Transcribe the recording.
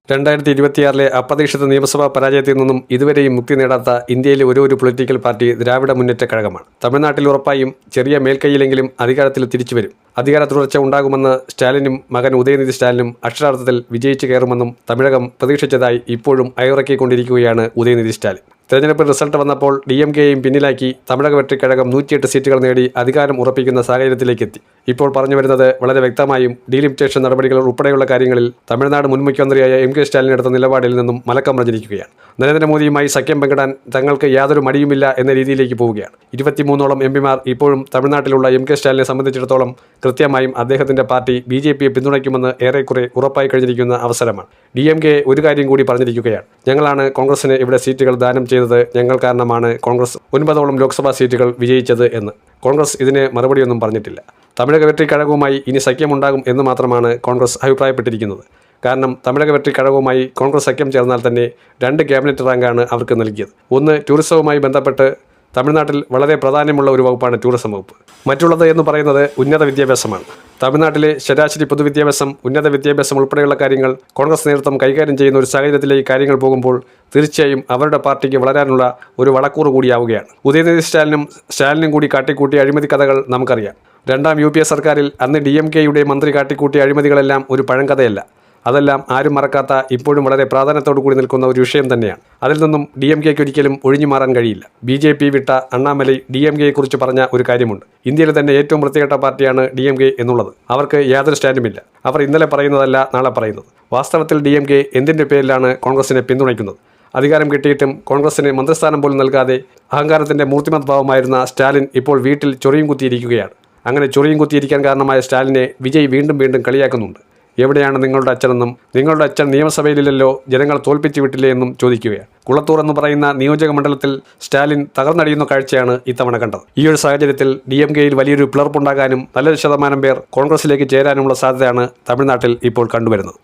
2026 അപ്രതീക്ഷിത നിയമസഭാ പരാജയത്തിൽ നിന്നും ഇതുവരെയും മുക്തി നേടാത്ത ഇന്ത്യയിലെ ഒരു പൊളിറ്റിക്കൽ പാർട്ടി ദ്രാവിഡ മുന്നേറ്റ കഴകമാണ്. തമിഴ്നാട്ടിൽ ഉറപ്പായും ചെറിയ മേൽക്കൈയിലെങ്കിലും അധികാരത്തിൽ തിരിച്ചുവരും. അധികാര തുടർച്ച ഉണ്ടാകുമെന്ന് സ്റ്റാലിനും മകൻ ഉദയനിധി സ്റ്റാലിനും അക്ഷരാർത്ഥത്തിൽ വിജയിച്ചു കയറുമെന്നും തമിഴകം പ്രതീക്ഷിച്ചതായി ഇപ്പോഴും അയവിറക്കിക്കൊണ്ടിരിക്കുകയാണ് ഉദയനിധി സ്റ്റാലിൻ. തെരഞ്ഞെടുപ്പ് റിസൾട്ട് വന്നപ്പോൾ DMKയെയും പിന്നിലാക്കി തമിഴക വെട്ടിക്കഴകം 108 സീറ്റുകൾ നേടി അധികാരം ഉറപ്പിക്കുന്ന സാഹചര്യത്തിലേക്കെത്തി. ഇപ്പോൾ പറഞ്ഞു വരുന്നത് വളരെ വ്യക്തമായും ഡീലിമിറ്റേഷൻ നടപടികൾ ഉൾപ്പെടെയുള്ള കാര്യങ്ങളിൽ തമിഴ്നാട് മുൻ മുഖ്യമന്ത്രിയായ MK സ്റ്റാലിൻ എടുത്ത നിലപാടിൽ നിന്നും മലക്കം മറിഞ്ഞിരിക്കുകയാണ്. നരേന്ദ്രമോദിയുമായി സഖ്യം പങ്കിടാൻ തങ്ങൾക്ക് യാതൊരു മടിയുമില്ല എന്ന രീതിയിലേക്ക് പോവുകയാണ്. 23ഓളം MPമാർ ഇപ്പോഴും തമിഴ്നാട്ടിലുള്ള MK സ്റ്റാലിനെ സംബന്ധിച്ചിടത്തോളം കൃത്യമായും അദ്ദേഹത്തിന്റെ പാർട്ടി BJPയെ പിന്തുണയ്ക്കുമെന്ന് ഏറെക്കുറെ ഉറപ്പായി കഴിഞ്ഞിരിക്കുന്ന അവസരമാണ്. DMK ഒരു കാര്യം കൂടി പറഞ്ഞിരിക്കുകയാണ്. ഞങ്ങളാണ് കോൺഗ്രസിന് ഇവിടെ സീറ്റുകൾ ദാനം ചെയ്തത്, ഞങ്ങൾ കാരണമാണ് കോൺഗ്രസ് 9ഓളം ലോക്സഭാ സീറ്റുകൾ വിജയിച്ചത് എന്ന്. കോൺഗ്രസ് ഇതിന് മറുപടിയൊന്നും പറഞ്ഞിട്ടില്ല. തമിഴക വെട്ടിക്കഴകവുമായി ഇനി സഖ്യമുണ്ടാകും എന്ന് മാത്രമാണ് കോൺഗ്രസ് അഭിപ്രായപ്പെട്ടിരിക്കുന്നത്. കാരണം തമിഴക വെട്ടിക്കഴകവുമായി കോൺഗ്രസ് സഖ്യം ചേർന്നാൽ തന്നെ 2 ക്യാബിനറ്റ് റാങ്കാണ് അവർക്ക് നൽകിയത്. ഒന്ന്, ടൂറിസവുമായി ബന്ധപ്പെട്ട് തമിഴ്നാട്ടിൽ വളരെ പ്രാധാന്യമുള്ള ഒരു വകുപ്പാണ് ടൂറിസം വകുപ്പ്. മറ്റുള്ളത് എന്ന് പറയുന്നത് ഉന്നത വിദ്യാഭ്യാസമാണ്. തമിഴ്നാട്ടിലെ ശരാശരി പൊതുവിദ്യാഭ്യാസം, ഉന്നത വിദ്യാഭ്യാസം ഉൾപ്പെടെയുള്ള കാര്യങ്ങൾ കോൺഗ്രസ് നേതൃത്വം കൈകാര്യം ചെയ്യുന്ന ഒരു സാഹചര്യത്തിലേക്ക് കാര്യങ്ങൾ പോകുമ്പോൾ തീർച്ചയായും അവരുടെ പാർട്ടിക്ക് വളരാനുള്ള ഒരു വളക്കൂറ് കൂടിയാവുകയാണ്. ഉദയനിധി സ്റ്റാലിനും കൂടി കാട്ടിക്കൂട്ടിയ അഴിമതി കഥകൾ നമുക്കറിയാം. 2ാം UPA സർക്കാരിൽ അന്ന് DMKയുടെ മന്ത്രി കാട്ടിക്കൂട്ടിയ അഴിമതികളെല്ലാം ഒരു പഴങ്കഥയല്ല. അതെല്ലാം ആരും മറക്കാത്ത, ഇപ്പോഴും വളരെ പ്രാധാന്യത്തോടു കൂടി നിൽക്കുന്ന ഒരു വിഷയം തന്നെയാണ്. അതിൽ നിന്നും DMKയ്ക്ക് ഒരിക്കലും ഒഴിഞ്ഞു മാറാൻ കഴിയില്ല. BJP വിട്ട അണ്ണാമലൈ DMKയെക്കുറിച്ച് പറഞ്ഞ ഒരു കാര്യമുണ്ട്. ഇന്ത്യയിലെ തന്നെ ഏറ്റവും വൃത്തികെട്ട പാർട്ടിയാണ് DMK എന്നുള്ളത്. അവർക്ക് യാതൊരു സ്റ്റാൻഡുമില്ല. അവർ ഇന്നലെ പറയുന്നതല്ല നാളെ പറയുന്നത്. വാസ്തവത്തിൽ DMK എന്തിൻ്റെ പേരിലാണ് കോൺഗ്രസിനെ പിന്തുണയ്ക്കുന്നത്? അധികാരം കിട്ടിയിട്ടും കോൺഗ്രസിന് മന്ത്രിസ്ഥാനം പോലും നൽകാതെ അഹങ്കാരത്തിൻ്റെ മൂർത്തിമത് ഭാവമായിരുന്ന സ്റ്റാലിൻ ഇപ്പോൾ വീട്ടിൽ ചൊറിയും കുത്തിയിരിക്കുകയാണ്. അങ്ങനെ ചൊറിയും കുത്തിയിരിക്കാൻ കാരണമായ സ്റ്റാലിനെ വിജയ് വീണ്ടും കളിയാക്കുന്നുണ്ട്. എവിടെയാണ് നിങ്ങളുടെ അച്ഛനെന്നും, നിങ്ങളുടെ അച്ഛൻ നിയമസഭയിലില്ലല്ലോ, ജനങ്ങൾ തോൽപ്പിച്ചു വിട്ടില്ലേ എന്നും ചോദിക്കുകയാണ്. കുളത്തൂർ എന്ന് പറയുന്ന നിയോജക മണ്ഡലത്തിൽ സ്റ്റാലിൻ തകർന്നടിയുന്ന കാഴ്ചയാണ് ഇത്തവണ കണ്ടത്. ഈ ഒരു സാഹചര്യത്തിൽ DMKയിൽ വലിയൊരു പിളർപ്പുണ്ടാകാനും നല്ലൊരു ശതമാനം പേർ കോൺഗ്രസിലേക്ക് ചേരാനുമുള്ള സാധ്യതയാണ് തമിഴ്നാട്ടിൽ ഇപ്പോൾ കണ്ടുവരുന്നത്.